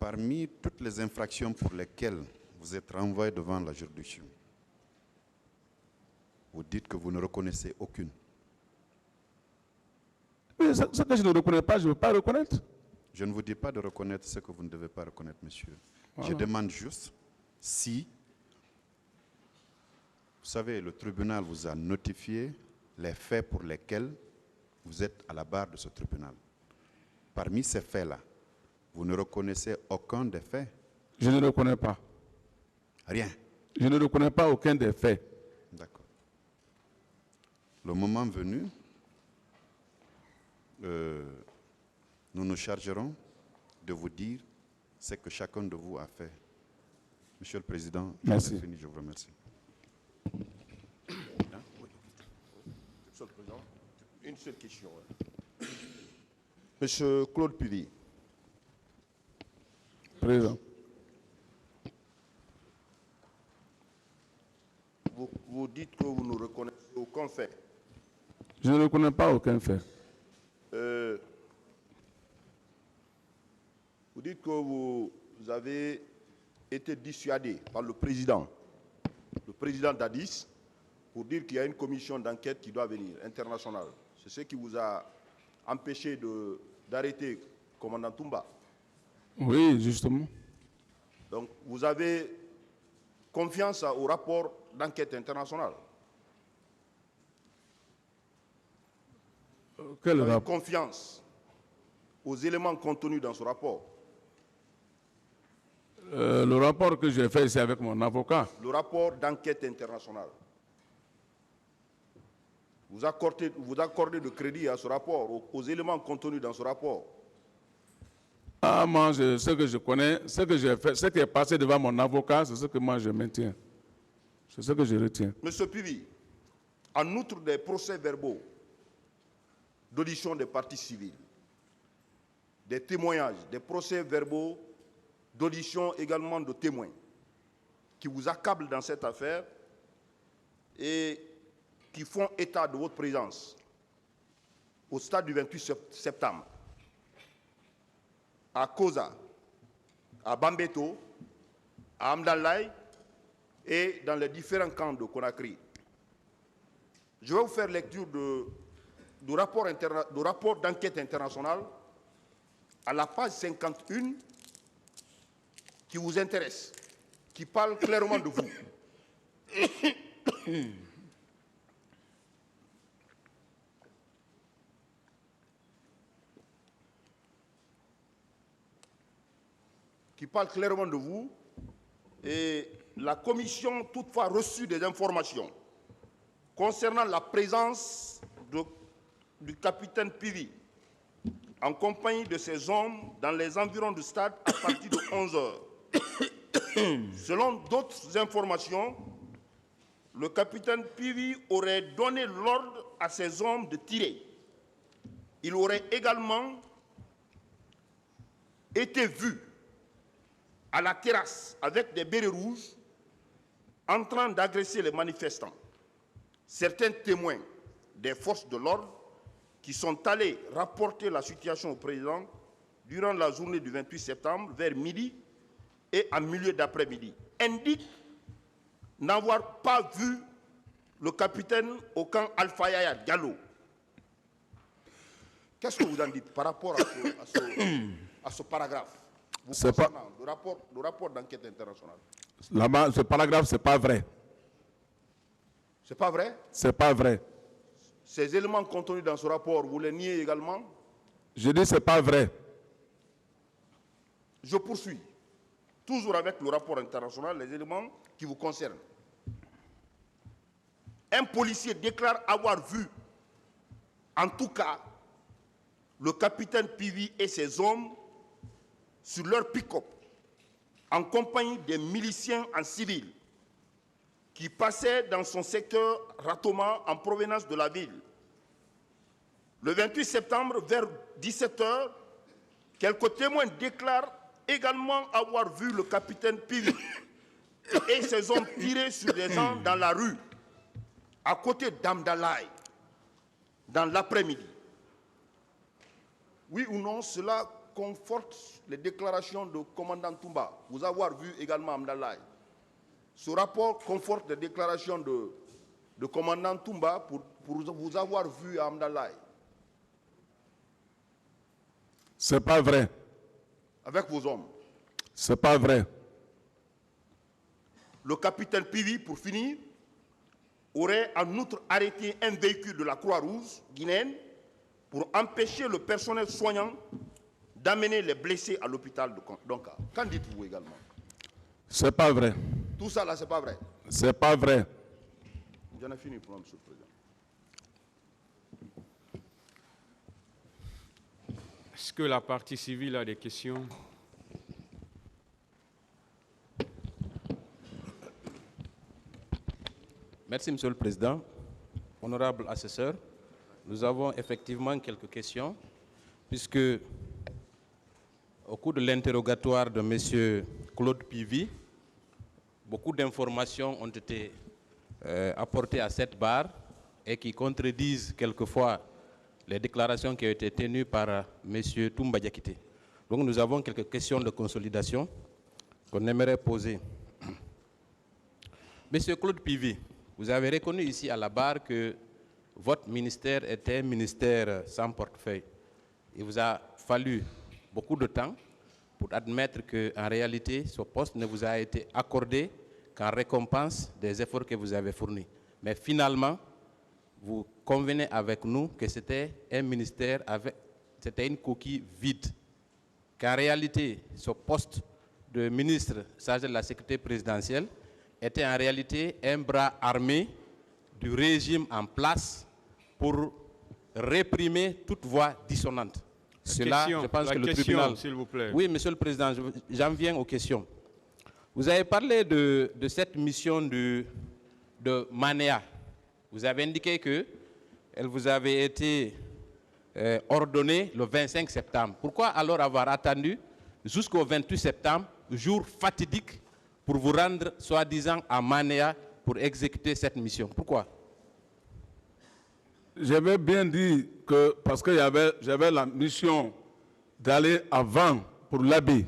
Parmi toutes les infractions pour lesquelles vous êtes renvoyé devant la juridiction, vous dites que vous ne reconnaissez aucune. Mais ce que je ne reconnais pas, je ne veux pas reconnaître. Je ne vous dis pas de reconnaître ce que vous ne devez pas reconnaître, monsieur. Voilà. Je demande juste si, vous savez, le tribunal vous a notifié les faits pour lesquels vous êtes à la barre de ce tribunal. Parmi ces faits-là, vous ne reconnaissez aucun des faits? Je ne reconnais pas. Rien? Je ne reconnais pas aucun des faits. D'accord. Le moment venu, nous nous chargerons de vous dire ce que chacun de vous a fait. Monsieur le Président, merci. Fini, je vous remercie. Monsieur le Président, une seule question. Monsieur Claude Pivy. Président. Vous dites que vous ne reconnaissez aucun fait. Je ne reconnais pas aucun fait. Vous dites que vous avez été dissuadé par le président d'Addis, pour dire qu'il y a une commission d'enquête qui doit venir, internationale. C'est ce qui vous a empêché d'arrêter le commandant Toumba. Oui, justement. Donc, vous avez confiance au rapport d'enquête internationale. Quel Vous avez rapport? confiance aux éléments contenus dans ce rapport. Le rapport que j'ai fait, c'est avec mon avocat. Le rapport d'enquête internationale. Vous accordez de crédit à ce rapport, aux éléments contenus dans ce rapport. Ah, moi, ce que je connais, ce que j'ai fait, ce qui est passé devant mon avocat, c'est ce que moi je maintiens. C'est ce que je retiens. Monsieur Pivy, en outre des procès-verbaux d'audition des parties civiles, des témoignages, des procès-verbaux d'audition également de témoins qui vous accablent dans cette affaire et qui font état de votre présence au stade du 28 septembre, à Koza, à Bambeto, à Amdalaï et dans les différents camps de Conakry. Je vais vous faire lecture du rapport d'enquête internationale à la page 51 qui vous intéresse, qui parle clairement de vous. Qui parle clairement de vous, et la commission toutefois reçu des informations concernant la présence du capitaine Pivy en compagnie de ses hommes dans les environs du stade à partir de 11 heures. Selon d'autres informations, le capitaine Pivy aurait donné l'ordre à ses hommes de tirer. Il aurait également été vu à la terrasse avec des bérets rouges en train d'agresser les manifestants. Certains témoins des forces de l'ordre qui sont allés rapporter la situation au président durant la journée du 28 septembre vers midi et en milieu d'après-midi indiquent n'avoir pas vu le capitaine au camp Alpha Yaya Diallo. Qu'est-ce que vous en dites par rapport à ce paragraphe? C'est pas le rapport d'enquête internationale. là-bas, ce paragraphe, c'est pas vrai. C'est pas vrai? C'est pas vrai. Ces éléments contenus dans ce rapport, vous les niez également? Je dis c'est pas vrai. Je poursuis. Toujours avec le rapport international, les éléments qui vous concernent. Un policier déclare avoir vu, en tout cas, le capitaine Pivy et ses hommes sur leur pick-up, en compagnie des miliciens en civil, qui passaient dans son secteur Ratoma en provenance de la ville. Le 28 septembre, vers 17 h, quelques témoins déclarent également avoir vu le capitaine Pivy et ses hommes tirer sur des gens dans la rue, à côté d'Amdalaï, dans l'après-midi. Oui ou non, cela conforte les déclarations du commandant Toumba. Vous avoir vu également Amdalaï. Ce rapport conforte les déclarations de commandant Toumba pour vous avoir vu à Amdalaï. C'est pas vrai. Avec vos hommes. C'est pas vrai. Le capitaine Pivi, pour finir, aurait en outre arrêté un véhicule de la Croix-Rouge guinéenne pour empêcher le personnel soignant d'amener les blessés à l'hôpital de Donka. Qu'en dites-vous également? C'est pas vrai. Tout ça là, c'est pas vrai. C'est pas vrai. J'en ai fini pour moi, Monsieur le Président. Est-ce que la partie civile a des questions? Merci, Monsieur le Président. Honorable assesseur, nous avons effectivement quelques questions, puisque au cours de l'interrogatoire de M. Claude Pivi, beaucoup d'informations ont été apportées à cette barre et qui contredisent quelquefois les déclarations qui ont été tenues par M. Toumba Diakité. Donc nous avons quelques questions de consolidation qu'on aimerait poser. M. Claude Pivi, vous avez reconnu ici à la barre que votre ministère était un ministère sans portefeuille. Il vous a fallu beaucoup de temps pour admettre qu'en réalité, ce poste ne vous a été accordé qu'en récompense des efforts que vous avez fournis. Mais finalement, vous convenez avec nous que c'était un ministère c'était une coquille vide. Qu'en réalité, ce poste de ministre chargé de la sécurité présidentielle était en réalité un bras armé du régime en place pour réprimer toute voix dissonante. Cela, je pense que le tribunal... s'il vous plaît. Oui, Monsieur le Président, j'en viens aux questions. Vous avez parlé de cette mission de Manéa. Vous avez indiqué qu'elle vous avait été ordonnée le 25 septembre. Pourquoi alors avoir attendu jusqu'au 28 septembre, jour fatidique, pour vous rendre, soi-disant, à Manéa pour exécuter cette mission? Pourquoi? J'avais bien dit que, parce que j'avais la mission d'aller avant pour l'Abbé,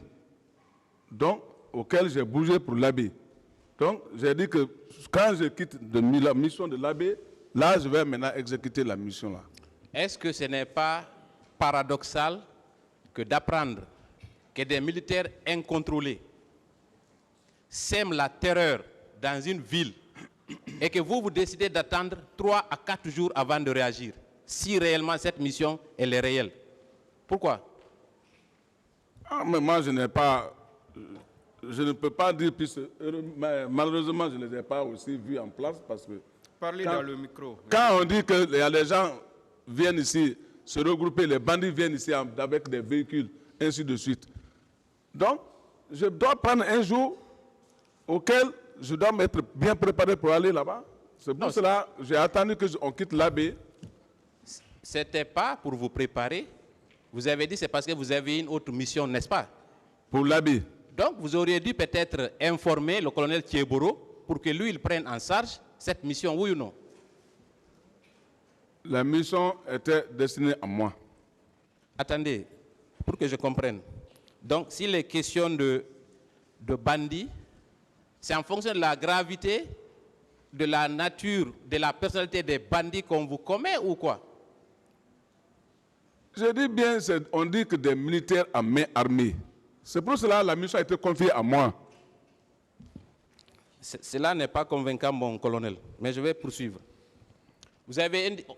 donc auquel j'ai bougé pour l'Abbé. Donc j'ai dit que quand je quitte la mission de l'Abbé, là je vais maintenant exécuter la mission là. Est-ce que ce n'est pas paradoxal que d'apprendre que des militaires incontrôlés sèment la terreur dans une ville et que vous décidez d'attendre 3 à 4 jours avant de réagir, si réellement cette mission elle est réelle? Pourquoi? Ah, mais moi je ne peux pas dire plus, malheureusement je ne les ai pas aussi vus en place parce que Parlez dans le micro. quand on dit que les gens viennent ici se regrouper, les bandits viennent ici avec des véhicules, ainsi de suite. Donc, je dois prendre un jour auquel je dois m'être bien préparé pour aller là-bas. C'est pour cela que j'ai attendu qu'on quitte l'Abbé. Ce n'était pas pour vous préparer. Vous avez dit c'est parce que vous avez une autre mission, n'est-ce pas? Pour l'Abbé. Donc, vous auriez dû peut-être informer le colonel Thieboro pour que lui, il prenne en charge cette mission, oui ou non? La mission était destinée à moi. Attendez, pour que je comprenne. Donc, s'il est question de bandits, c'est en fonction de la gravité, de la nature, de la personnalité des bandits qu'on vous commet ou quoi? Je dis bien, on dit que des militaires à main armée. C'est pour cela que la mission a été confiée à moi. Cela n'est pas convaincant, mon colonel, mais je vais poursuivre.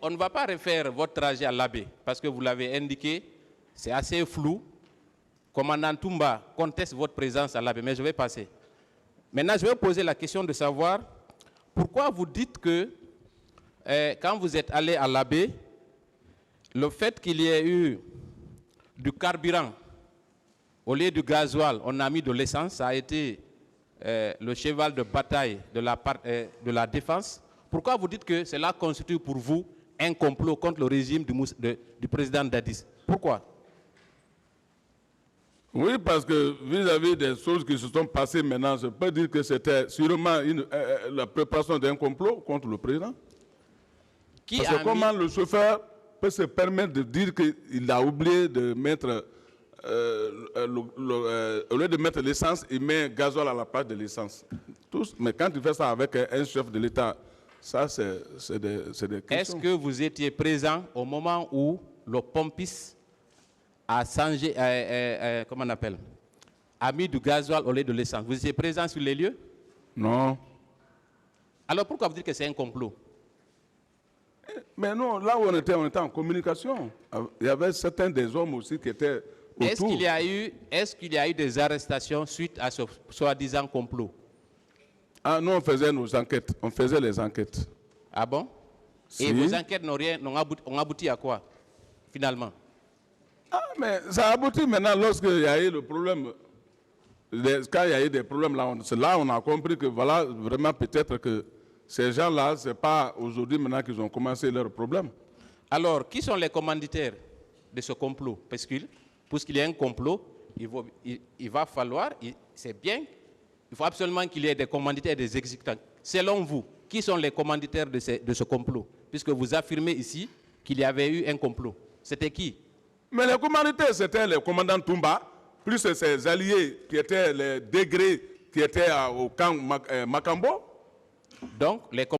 On ne va pas refaire votre trajet à l'Abbé, parce que vous l'avez indiqué, c'est assez flou. Commandant Toumba conteste votre présence à l'Abbé, mais je vais passer. Maintenant, je vais poser la question de savoir pourquoi vous dites que quand vous êtes allé à l'Abbé, le fait qu'il y ait eu du carburant au lieu du gasoil, on a mis de l'essence, ça a été le cheval de bataille de la défense. Pourquoi vous dites que cela constitue pour vous un complot contre le régime du président Dadis? Pourquoi? Oui, parce que vis-à-vis des choses qui se sont passées maintenant, je peux dire que c'était sûrement la préparation d'un complot contre le président. Parce que comment le chauffeur peut se permettre de dire qu'il a oublié de mettre au lieu de mettre l'essence, il met gasoil à la place de l'essence. Mais quand il fait ça avec un chef de l'État, ça c'est des questions. Est-ce que vous étiez présent au moment où le pompiste a changé, comment on appelle, a mis du gasoil au lieu de l'essence? Vous étiez présent sur les lieux? Non. Alors pourquoi vous dites que c'est un complot? Mais non, là où on était en communication. Il y avait certains des hommes aussi qui étaient autour. Est-ce qu'il y a eu des arrestations suite à ce soi-disant complot? Ah, nous, on faisait nos enquêtes. On faisait les enquêtes. Ah bon? Si. Et vos enquêtes n'ont abouti à quoi, finalement? Ah, mais ça aboutit maintenant lorsqu'il y a eu le problème. Quand il y a eu des problèmes, là, on a compris que voilà, vraiment peut-être que ces gens-là, ce n'est pas aujourd'hui maintenant qu'ils ont commencé leurs problèmes. Alors, qui sont les commanditaires de ce complot? Puisqu'il y a un complot, il va falloir, c'est bien, il faut absolument qu'il y ait des commanditaires et des exécutants. Selon vous, qui sont les commanditaires de ce complot? Puisque vous affirmez ici qu'il y avait eu un complot. C'était qui? Mais les commanditaires, c'était le commandant Toumba, plus ses alliés qui étaient les degrés qui étaient au camp Makambo. Donc, les